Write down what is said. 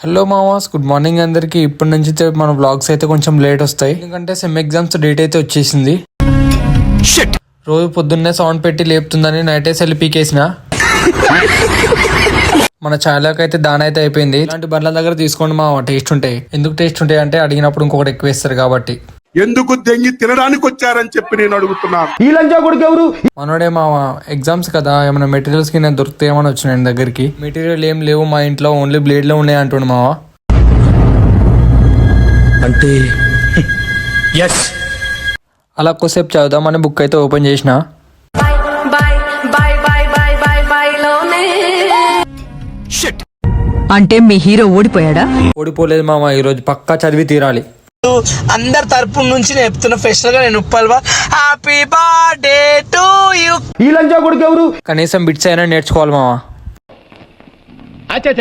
Hello మామాస్, good morning అందరికి. ఇప్పటి నుంచి మన వ్లాగ్స్ అయితే కొంచెం లేట్ వస్తాయి, ఎందుకంటే సెమ్ ఎగ్జామ్స్ డేట్ అయితే వచ్చేసింది. రోజు పొద్దున్నే సౌండ్ పెట్టి లేపుతుందని నైటే సెల్ పీకేసిన. మన చాలాకి అయితే దాని అయితే అయిపోయింది. ఇలాంటి బండ్ల దగ్గర తీసుకోండి మామ, టేస్ట్ ఉంటాయి. ఎందుకు టేస్ట్ ఉంటాయి అంటే అడిగినప్పుడు ఇంకొకటి ఎక్కువ వేస్తారు కాబట్టి. ఎందుకు దెంగి తినడానికి వచ్చారని చెప్పి నేను అడుగుతున్నాను. ఈ లంచా కొడుకు ఎవరు? మనోడే మామ, ఎగ్జామ్స్ కదా, ఏమైనా మెటీరియల్స్ కి నేను దొరుకుతాయేమని వచ్చిన ఆయన దగ్గరికి. మెటీరియల్ ఏం లేవు మా ఇంట్లో, ఓన్లీ బ్లేడ్లో ఉన్నాయి అంటుండు మామ. అంటే ఎస్ అలా కొద్దిసేపు చదువుదామని బుక్ అయితే ఓపెన్ చేసిన. అంటే మీ హీరో ఓడిపోయాడా? ఓడిపోలేదు మామ, ఈరోజు పక్కా చదివి తీరాలి. అందరి తరపు నుంచి నేను చెప్తున్న స్పెషల్ గా నేను ఉప్పల్వా హ్యాపీ బర్త్డే టు యు. ఈ లంచా కొడుకు ఎవరు? కనీసం బిట్స్ అయినా నేర్చుకోవాలి మామ. అచ్చా